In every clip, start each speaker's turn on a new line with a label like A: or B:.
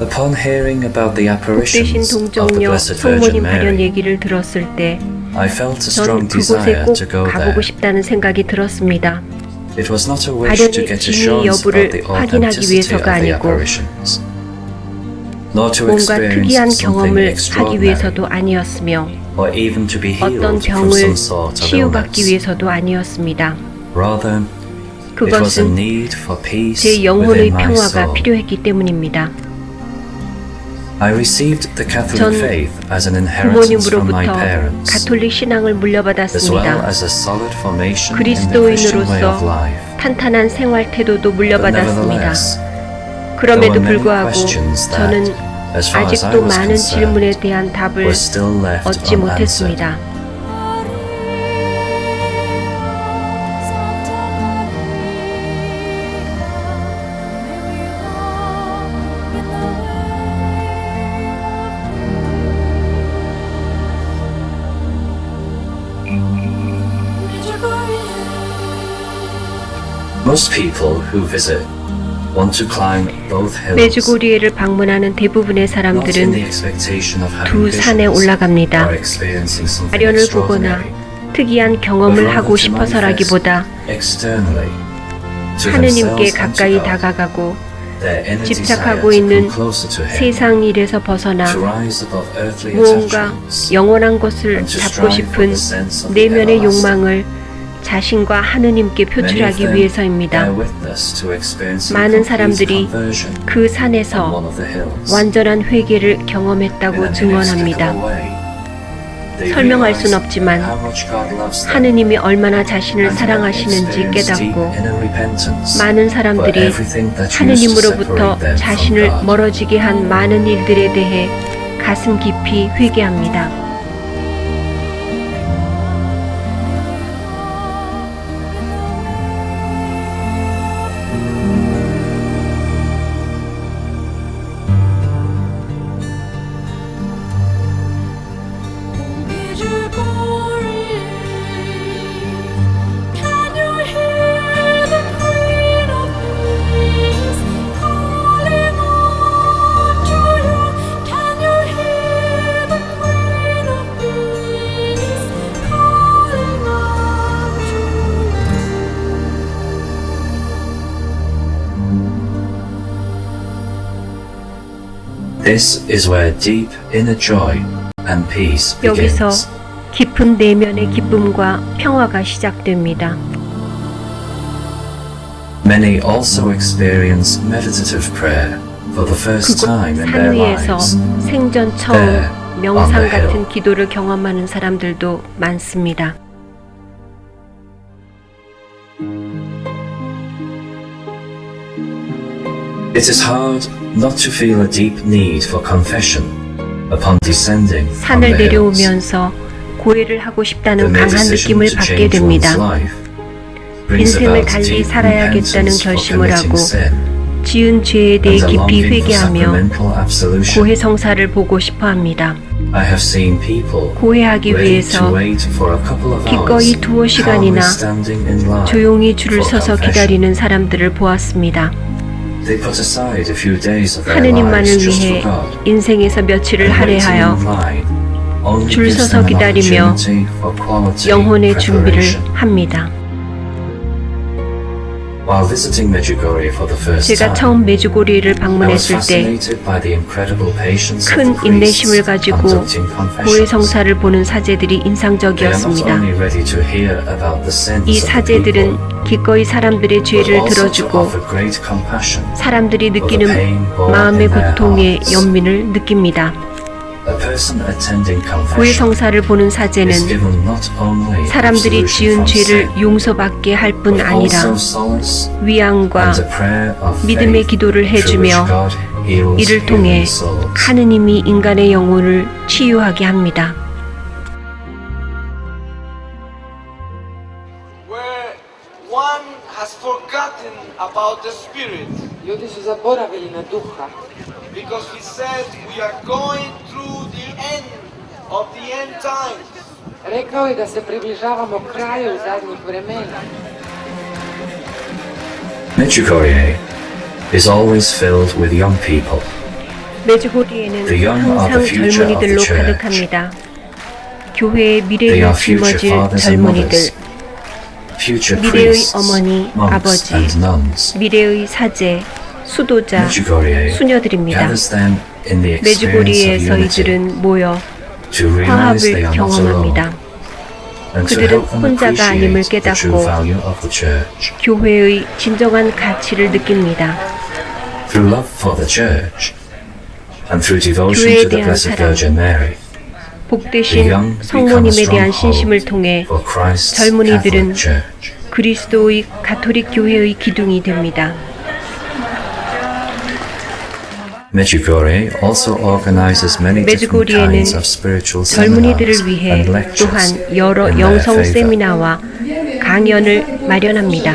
A: Upon hearing about the
B: 복되신
A: apparitions of the
B: 동정녀
A: Blessed Virgin
B: 성모님 발현
A: Mary,
B: 얘기를 들었을 때
A: I felt a
B: 전
A: strong
B: 그곳에
A: desire
B: 꼭
A: to go
B: 가보고
A: there.
B: 싶다는 생각이 들었습니다.
A: It was not a wish to
B: 발현의
A: get
B: 진위
A: assurance
B: 여부를
A: about the
B: 확인하기
A: authenticity of
B: 위해서가
A: the
B: 아니고
A: apparitions, nor to
B: 뭔가 특이한
A: experience something
B: 경험을 하기
A: extraordinary,
B: 위해서도 아니었으며
A: or even to be
B: 어떤
A: healed from
B: 병을
A: some sort of
B: 치유받기
A: illness.
B: 위해서도 아니었습니다.
A: Rather, it was a
B: 그것은
A: need for peace
B: 제 영혼의
A: within my
B: 평화가
A: soul.
B: 필요했기 때문입니다.
A: I received the Catholic
B: 전
A: faith as an inheritance from my
B: 부모님으로부터
A: parents,
B: 가톨릭 신앙을
A: as well
B: 물려받았습니다.
A: as a solid formation in the Christian way of
B: 그리스도인으로서
A: life.
B: 탄탄한 생활 태도도
A: But
B: 물려받았습니다.
A: nevertheless,
B: 그럼에도
A: there were many
B: 불구하고
A: questions that,
B: 저는
A: as far as I
B: 아직도
A: was
B: 많은 질문에
A: concerned,
B: 대한 답을
A: were still left
B: 얻지
A: unanswered.
B: 못했습니다.
A: Most people who visit want to climb both hills,
B: 메주고리에를 방문하는 대부분의
A: not in the
B: 사람들은
A: expectation of having
B: 두 산에
A: visions
B: 올라갑니다.
A: or experiencing something
B: 발현을 보거나
A: extraordinary,
B: 특이한
A: but
B: 경험을
A: rather
B: 하고
A: to
B: 싶어서라기보다
A: manifest externally to
B: 하느님께
A: themselves and to
B: 가까이
A: God,
B: 다가가고
A: their inner
B: 집착하고
A: desire to
B: 있는
A: come closer to Him,
B: 세상 일에서 벗어나
A: to rise above earthly
B: 무언가
A: attachments,
B: 영원한 것을
A: and to
B: 잡고
A: strive for
B: 싶은
A: the sense of the
B: 내면의
A: everlasting.
B: 욕망을 자신과 하느님께
A: Many of
B: 표출하기
A: them
B: 위해서입니다.
A: bear witness to experiencing
B: 많은
A: complete
B: 사람들이
A: conversion
B: 그
A: on
B: 산에서
A: one of the hills.
B: 완전한 회개를
A: In
B: 경험했다고
A: an
B: 증언합니다.
A: inexplicable way, they
B: 설명할
A: realize
B: 순 없지만
A: how much God loves them
B: 하느님이 얼마나 자신을
A: and have
B: 사랑하시는지
A: experienced deep
B: 깨닫고
A: inner repentance
B: 많은
A: for
B: 사람들이
A: everything that used to
B: 하느님으로부터
A: separate them from
B: 자신을
A: God.
B: 멀어지게 한 많은 일들에 대해 가슴 깊이 회개합니다.
A: This is where deep inner joy and peace
B: 여기서
A: begins.
B: 깊은 내면의 기쁨과 평화가 시작됩니다.
A: Many also experience meditative prayer for the first
B: 그곳
A: time in
B: 산
A: their
B: 위에서
A: lives.
B: 생전 처음
A: There,
B: 명상
A: on the hill.
B: 같은 기도를 경험하는 사람들도 많습니다.
A: It is hard not to feel a deep need for confession upon descending from
B: 산을
A: the hills.
B: 내려오면서 고해를 하고
A: The
B: 싶다는
A: mere
B: 강한
A: decision
B: 느낌을
A: to
B: 받게
A: change one's
B: 됩니다.
A: life brings
B: 인생을
A: about
B: 달리
A: deep
B: 살아야겠다는
A: repentance for
B: 결심을
A: committing
B: 하고
A: sin
B: 지은 죄에 대해
A: and a
B: 깊이
A: longing for
B: 회개하며
A: sacramental absolution.
B: 고해 성사를 보고 싶어 합니다.
A: I have seen people
B: 고해하기
A: ready
B: 위해서
A: to wait for a couple of
B: 기꺼이
A: hours,
B: 두어 시간이나
A: calmly standing in line
B: 조용히 줄을
A: for
B: 서서
A: confession.
B: 기다리는 사람들을 보았습니다.
A: They put aside a few days of their
B: 하느님만을
A: lives just
B: 위해
A: for God,
B: 인생에서 며칠을
A: and waiting
B: 할애하여
A: in line only
B: 줄
A: gives
B: 서서
A: them an
B: 기다리며
A: opportunity for quality
B: 영혼의 준비를
A: preparation.
B: 합니다.
A: While visiting Medjugorje for the first
B: 제가
A: time,
B: 처음 메주고리를
A: I was
B: 방문했을 때
A: fascinated by the incredible patience of
B: 큰
A: the priests
B: 인내심을 가지고
A: conducting
B: 고해
A: confessions.
B: 성사를 보는 사제들이
A: They are not
B: 인상적이었습니다.
A: only ready to hear about the sins
B: 이
A: of the
B: 사제들은
A: people,
B: 기꺼이 사람들의
A: but
B: 죄를
A: also to
B: 들어주고
A: offer great compassion
B: 사람들이
A: for the
B: 느끼는
A: pain borne
B: 마음의
A: in their
B: 고통의
A: hearts.
B: 연민을 느낍니다.
A: A person attending
B: 고해
A: confession
B: 성사를 보는
A: is
B: 사제는
A: given not only
B: 사람들이
A: absolution
B: 지은
A: from
B: 죄를
A: sin,
B: 용서받게 할 뿐
A: but
B: 아니라
A: also solace
B: 위안과
A: and a prayer of
B: 믿음의
A: faith
B: 기도를
A: through which
B: 해주며
A: God heals
B: 이를 통해
A: human souls.
B: 하느님이 인간의 영혼을 치유하게 합니다.
C: about the Spirit.
D: Ljudi su zaboravili na duha,
C: Because he said we are going through the end of the end times.
D: rekao je da se približavamo kraju zadnjih vremena.
A: Medjugorje is always filled with young people.
B: 메주고리에는
A: The young are
B: 항상
A: the future of the
B: 젊은이들로
A: church.
B: 가득합니다. 교회의
A: They
B: 미래를
A: are future
B: 짊어질
A: fathers and
B: 젊은이들,
A: mothers, future
B: 미래의
A: priests,
B: 어머니,
A: monks
B: 아버지,
A: and nuns.
B: 미래의 사제, 수도자,
A: Medjugorje
B: 수녀들입니다.
A: gathers them in the experience of
B: 메주고리에서
A: unity
B: 이들은 모여
A: to realize they
B: 화합을
A: are not alone
B: 경험합니다.
A: and to
B: 그들은
A: help them
B: 혼자가 아님을
A: appreciate the true
B: 깨닫고
A: value of the church.
B: 교회의 진정한 가치를 느낍니다.
A: Through love for the church and through devotion
B: 교회에
A: to the
B: 대한
A: Blessed
B: 사랑,
A: Virgin Mary, the
B: 복되신
A: young become a
B: 성모님에 대한
A: stronghold
B: 신심을 통해
A: for Christ's
B: 젊은이들은
A: Catholic Church.
B: 그리스도의 가톨릭 교회의 기둥이 됩니다.
A: Medjugorje also organizes many different
B: 메주고리에는
A: kinds of spiritual seminars
B: 젊은이들을 위해
A: and lectures
B: 또한 여러
A: in their
B: 영성
A: favor.
B: 세미나와 강연을 마련합니다.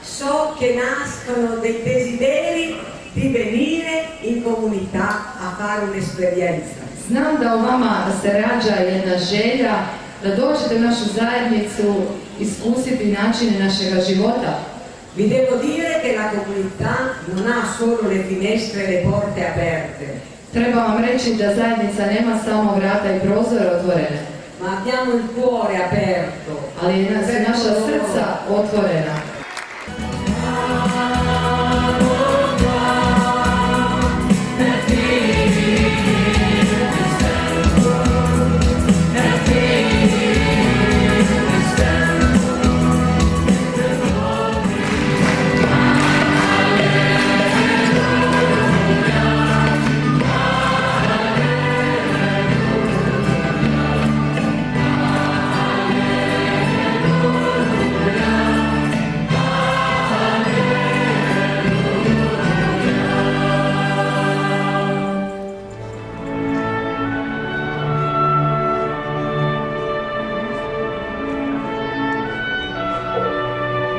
E: So che nascono dei desideri di venire in comunità a fare un'esperienza.
F: Znam da u vama se rađa jedna želja da dođete u našu zajednicu, iskusiti načine našega života.
E: Vi devo dire che la comunità non ha solo le finestre e le porte aperte,
F: Treba vam reći da zajednica nema samo vrata i prozore otvorene,
E: ma abbiamo il cuore aperto.
F: ali su naša srca otvorena.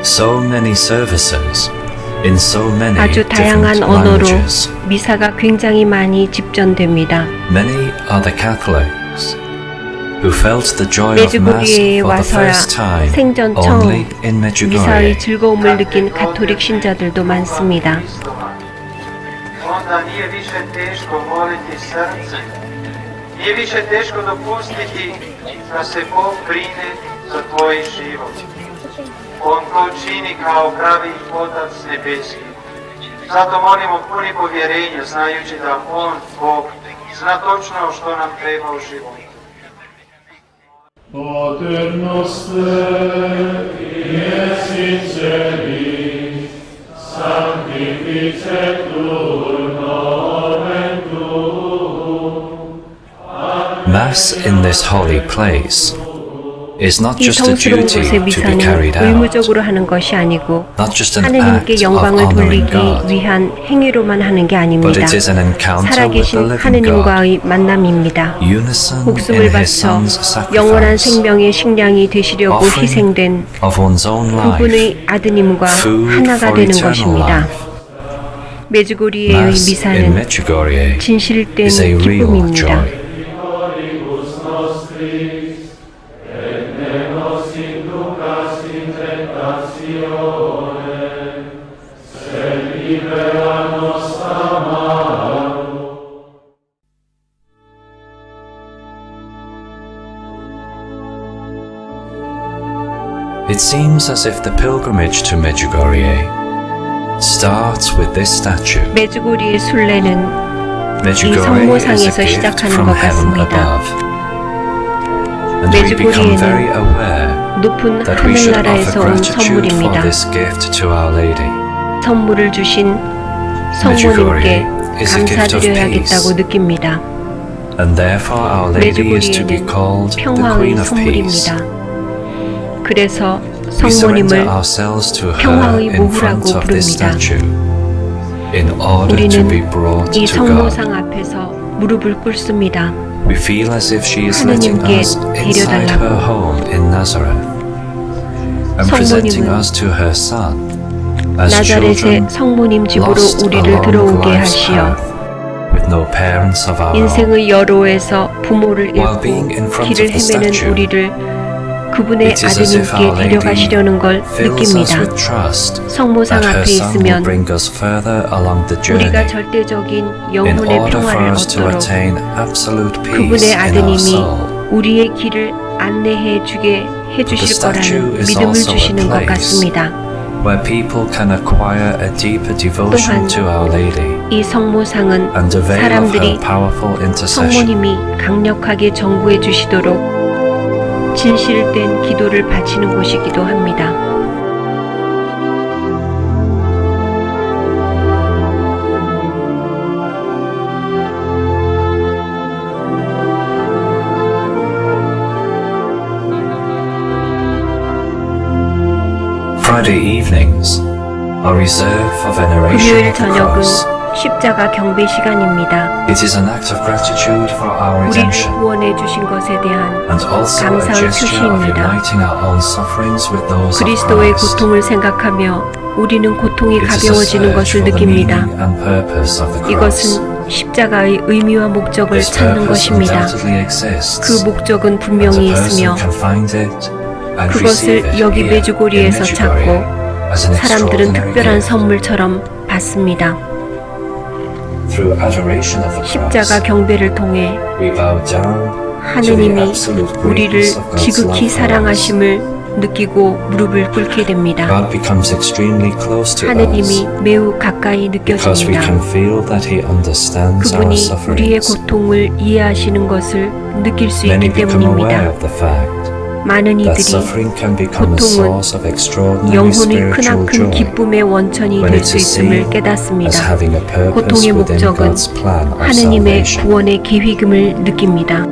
A: So many services in so many
B: 아주
A: different
B: 다양한 언어로
A: languages.
B: 미사가 굉장히 많이 집전됩니다.
A: Many are the Catholics who felt the joy of Mass
B: 메주고리에
A: for the
B: 와서야
A: first time
B: 생전
A: only
B: 처음
A: in Medjugorje.
B: 미사의 즐거움을 느낀 가톨릭 신자들도 많습니다.
G: Onda nije više teško moliti srce, nije više teško dopustiti da se Bog brine za tvoj život. On to čini kao pravi Otac nebeski. Zato molimo puni povjerenja, znajući da On, Bog, zna točno što nam treba u životu.
H: Pater noster, qui es in celis, sanctificetur nomen tuum.
A: Mass in this holy place is not
B: 이
A: just a
B: 성스러운
A: duty
B: 곳의
A: to be
B: 미사는
A: carried out,
B: 의무적으로 하는 것이 아니고
A: not just an act
B: 하느님께
A: of
B: 영광을
A: honoring
B: 돌리기
A: God,
B: 위한 행위로만 하는 게
A: but
B: 아닙니다.
A: it is an encounter with the
B: 살아계신
A: living God,
B: 하느님과의 만남입니다.
A: unison in
B: 목숨을
A: His
B: 바쳐
A: Son's
B: 영원한
A: sacrifice,
B: 생명의 식량이 되시려고
A: offering
B: 희생된
A: of one's own life,
B: 그분의 아드님과
A: food
B: 하나가
A: for
B: 되는
A: eternal
B: 것입니다.
A: life.
B: 메주고리의
A: Mass in
B: 미사는
A: Medjugorje
B: 진실된
A: is a real
B: 기쁨입니다.
A: joy.
H: Vitoribus nostris, et ne nos inducas in tentatione, sed libera nos a malo.
A: It seems as if the pilgrimage to Medjugorje starts with this statue.
B: 메주고리의 순례는
A: Medjugorje is a
B: 성모상에서
A: gift
B: 시작하는
A: from
B: 것
A: heaven
B: 같습니다.
A: above. And we become very
B: 메주고리에는
A: aware
B: 높은
A: that we should offer
B: 하늘나라에서 온
A: gratitude for
B: 선물입니다.
A: this gift to Our Lady.
B: 선물을 주신 성모님께 감사드려야겠다고 느낍니다.
A: And therefore Our Lady is to be
B: 메주고리에는
A: called the
B: 평화의
A: Queen of Peace.
B: 선물입니다. 그래서
A: We surrender
B: 성모님을
A: ourselves to her
B: 평화의
A: in front
B: 모후라고
A: of this
B: 부릅니다.
A: statue in order to be brought
B: 우리는 이
A: to God.
B: 성모상 앞에서 무릎을 꿇습니다.
A: We feel as if she is letting
B: 하느님께
A: us inside
B: 데려달라고.
A: her home in Nazareth. and presenting
B: 성모님은
A: us to her Son as
B: 나자렛의
A: children
B: 성모님 집으로
A: lost
B: 우리를
A: along
B: 들어오게
A: life's
B: 하시어
A: path, with no parents of our own.
B: 인생의 여로에서 부모를
A: While being in
B: 잃고
A: front
B: 길을
A: of the
B: 헤매는
A: statue,
B: 우리를 그분의
A: It is as if
B: 아드님께
A: Our Lady
B: 데려가시려는 걸
A: fills us
B: 느낍니다.
A: with trust
B: 성모상
A: that her
B: 앞에
A: Son will
B: 있으면
A: bring us further along the journey
B: 우리가 절대적인
A: in
B: 영혼의
A: order for
B: 평화를
A: us to
B: 얻도록
A: attain absolute peace
B: 그분의
A: in our
B: 아드님이
A: soul.
B: 우리의 길을 안내해 주게 해주실 거라는 믿음을 주시는 것 같습니다.
A: where people can acquire a deeper devotion to Our Lady
B: 이 성모상은
A: and avail of her
B: 사람들이
A: powerful intercession.
B: 성모님이 강력하게 정구해 주시도록 진실된 기도를 바치는 곳이기도 합니다.
A: Friday evenings are reserved for veneration
B: 금요일
A: of the
B: 저녁은
A: cross.
B: 십자가 경배 시간입니다.
A: It is an act of gratitude for our
B: 우리를
A: redemption
B: 구원해 주신 것에 대한
A: and also a
B: 감사의
A: gesture of
B: 표시입니다.
A: uniting our own sufferings with those of
B: 그리스도의
A: Christ.
B: 고통을 생각하며 우리는 고통이
A: It is a
B: 가벼워지는
A: search
B: 것을
A: for the
B: 느낍니다.
A: meaning and purpose of the cross.
B: 이것은 십자가의 의미와 목적을
A: This
B: 찾는
A: purpose
B: 것입니다.
A: undoubtedly exists,
B: 그 목적은
A: and
B: 분명히
A: a person
B: 있으며
A: can find it and receive
B: 그것을
A: it
B: 여기
A: here in
B: 메주고리에서
A: Medjugorje
B: 찾고
A: as an
B: 사람들은
A: extraordinary
B: 특별한
A: gift.
B: 선물처럼 받습니다.
A: Through adoration of the
B: 십자가
A: cross,
B: 경배를 통해
A: we bow down to the
B: 하느님이
A: absolute
B: 우리를
A: greatness of God's
B: 지극히
A: love for us.
B: 사랑하심을 느끼고 무릎을 꿇게 됩니다.
A: God becomes extremely close to
B: 하느님이
A: us
B: 매우 가까이
A: because we
B: 느껴집니다.
A: can feel that He understands our
B: 그분이 우리의
A: sufferings.
B: 고통을 이해하시는 것을 느낄 수
A: Many
B: 있기
A: become aware
B: 때문입니다.
A: of the fact
B: 많은
A: that
B: 이들이
A: suffering can become a
B: 고통은
A: source of extraordinary
B: 영혼의
A: spiritual
B: 크나큰
A: joy
B: 기쁨의 원천이
A: when
B: 될
A: it
B: 수
A: is seen
B: 있음을
A: as
B: 깨닫습니다.
A: having a purpose
B: 고통의
A: within
B: 목적은
A: God's plan of
B: 하느님의
A: salvation.
B: 구원의 계획임을 느낍니다.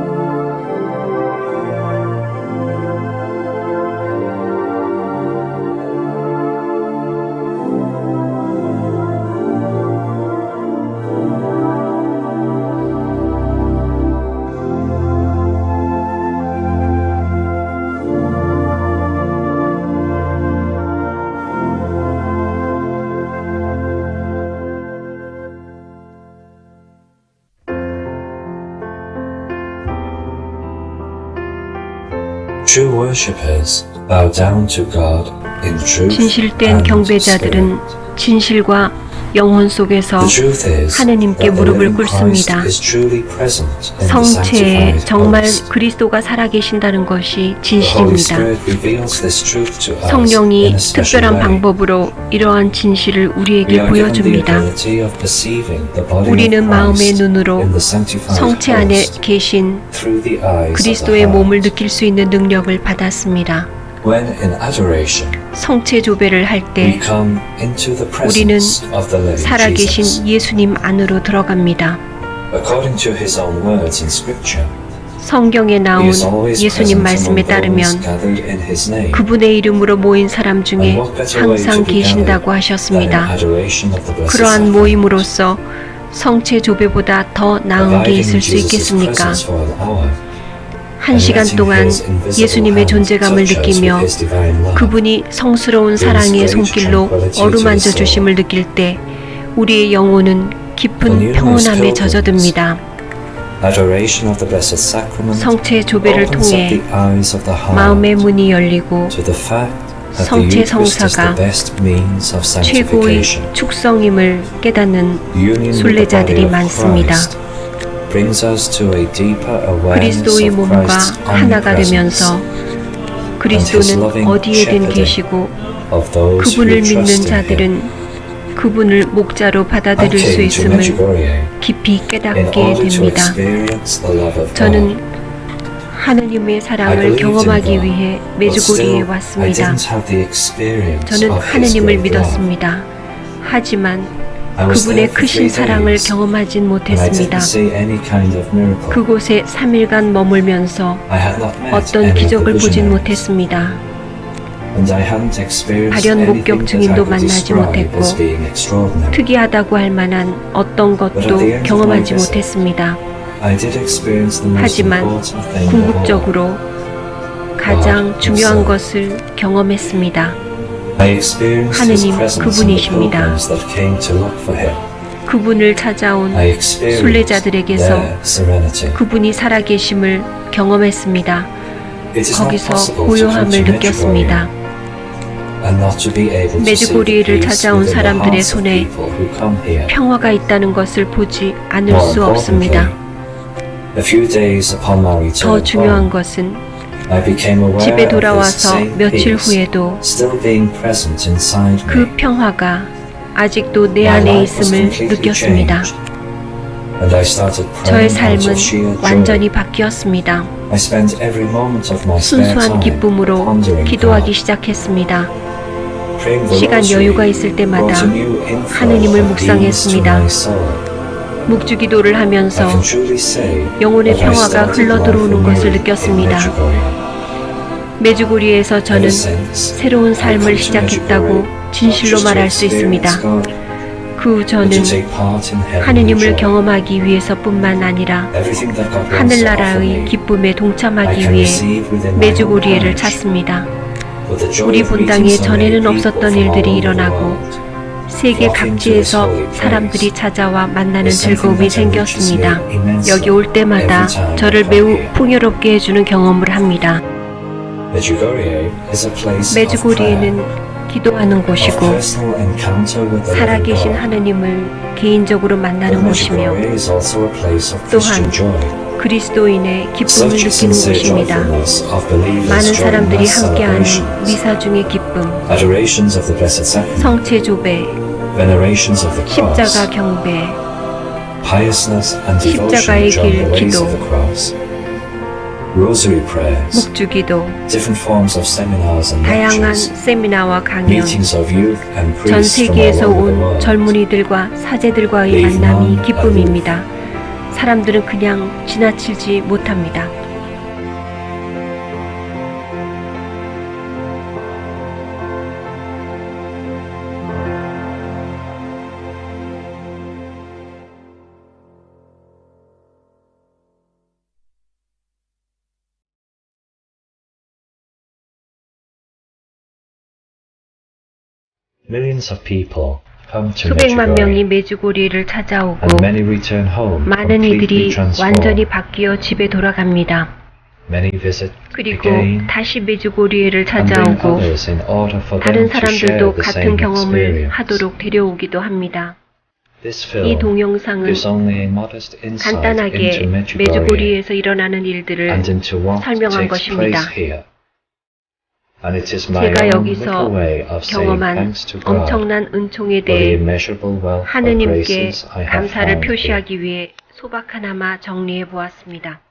A: True worshippers bow down to God in truth
B: 진실된
A: and
B: 경배자들은 진실과 영혼 속에서
A: The truth is
B: 하느님께
A: that the
B: 무릎을
A: living Christ
B: 꿇습니다.
A: is truly present in the
B: 성체에
A: sanctified
B: 정말
A: host.
B: 그리스도가 살아계신다는 것이
A: The Holy
B: 진실입니다.
A: Spirit reveals this truth to us in
B: 성령이
A: a special
B: 특별한
A: way.
B: 방법으로 이러한 진실을
A: We
B: 우리에게
A: are given the
B: 보여줍니다.
A: ability of perceiving the body
B: 우리는
A: of
B: 마음의
A: Christ
B: 눈으로
A: in the sanctified
B: 성체 안에
A: host
B: 계신
A: through the eyes of the
B: 그리스도의
A: heart.
B: 몸을 느낄 수 있는 능력을 받았습니다.
A: When in adoration
B: 성체 조배를 할
A: we
B: 때
A: come into the
B: 우리는
A: presence of the living Jesus.
B: 살아계신 예수님 안으로 들어갑니다.
A: According to his own words in Scripture,
B: 성경에
A: he
B: 나온
A: is always
B: 예수님
A: present
B: 말씀에
A: among those
B: 따르면
A: gathered in his name.
B: 그분의 이름으로 모인 사람 중에
A: And what better way
B: 항상
A: to be
B: 계신다고
A: gathered than in
B: 하셨습니다.
A: adoration of the Blessed
B: 그러한
A: Sacrament?
B: 모임으로써 성체 조배보다 더 나은 게
A: Abiding
B: 있을
A: in
B: 수
A: Jesus'
B: 있겠습니까?
A: presence for an hour,
B: 한 시간 동안 예수님의 존재감을 느끼며 그분이 성스러운 사랑의 손길로 어루만져 주심을 느낄 때 우리의 영혼은 깊은 평온함에 젖어듭니다. 성체 조배를 통해 마음의 문이 열리고 성체 성사가 최고의 축성임을 깨닫는 순례자들이 많습니다. 그리스도의 몸과 하나가 되면서 그리스도는 어디에든 계시고 그분을 믿는 자들은 그분을 목자로 받아들일 수 있음을 깊이 깨닫게 됩니다. 저는 하느님의 사랑을 경험하기 위해 메주고리에 왔습니다. 저는 하느님을 믿었습니다. 하지만 그분의 크신 사랑을 경험하진 못했습니다. 그곳에 3일간 머물면서 어떤 기적을 보진 못했습니다. 발현 목격 증인도 만나지 못했고 특이하다고 할 만한 어떤 것도 경험하지 못했습니다. 하지만 궁극적으로 가장 중요한 것을 경험했습니다. 하느님 그분이십니다. 그분을 찾아온 순례자들에게서 그분이 살아계심을 경험했습니다. 거기서 고요함을 느꼈습니다. 메주고리를 찾아온 사람들의 손에 평화가 있다는 것을 보지 않을 수 없습니다. 더 중요한 것은 집에 돌아와서 며칠 후에도 그 평화가 아직도 내 안에 있음을 느꼈습니다. 저의 삶은 완전히 바뀌었습니다. 순수한 기쁨으로 기도하기 시작했습니다. 시간 여유가 있을 때마다 하느님을 묵상했습니다. 묵주기도를 하면서 영혼의 평화가 흘러들어오는 것을 느꼈습니다. 메주고리에서 저는 새로운 삶을 시작했다고 진실로 말할 수 있습니다. 그 후 저는 하느님을 경험하기 위해서뿐만 아니라 하늘나라의 기쁨에 동참하기 위해 메주고리에를 찾습니다. 우리 본당에 전에는 없었던 일들이 일어나고 세계 각지에서 사람들이 찾아와 만나는 즐거움이 생겼습니다. 여기 올 때마다 저를 매우 풍요롭게 해주는 경험을 합니다. 메주고리에는 기도하는 곳이고 살아계신 하느님을 개인적으로 만나는 곳이며 또한 그리스도인의 기쁨을 느끼는 곳입니다. 많은 사람들이 함께하는 미사 중의 기쁨, 성체 조배, 십자가 경배, 십자가의 길 기도, 묵주기도, 다양한 세미나와 강연, 전 세계에서 온 젊은이들과 사제들과의 만남이 기쁨입니다. 사람들은 그냥 지나치지 못합니다.
A: Millions of people come to
B: 수백만 명이
A: Medjugorje,
B: 메주고리를 찾아오고
A: and many return home
B: 많은
A: completely
B: 이들이 완전히
A: transformed.
B: 바뀌어 집에 돌아갑니다.
A: Many visit
B: 그리고
A: again
B: 다시 메주고리에를
A: and bring
B: 찾아오고
A: others in order for
B: 다른
A: them to share
B: 사람들도
A: the
B: 같은
A: same
B: 경험을
A: experience.
B: 하도록 데려오기도 합니다.
A: This
B: 이
A: film
B: 동영상은
A: gives only a modest insight into
B: 간단하게
A: Medjugorje
B: 메주고리에서 일어나는 일들을
A: and into what
B: 설명한
A: takes
B: 것입니다.
A: place here. And it is my
B: 제가
A: own
B: 여기서
A: little way of saying
B: 경험한
A: thanks to God
B: 엄청난 은총에
A: for the
B: 대해
A: immeasurable wealth of
B: 하느님께
A: graces I have
B: 감사를
A: found here.
B: 표시하기 위해 소박 하나마 정리해 보았습니다.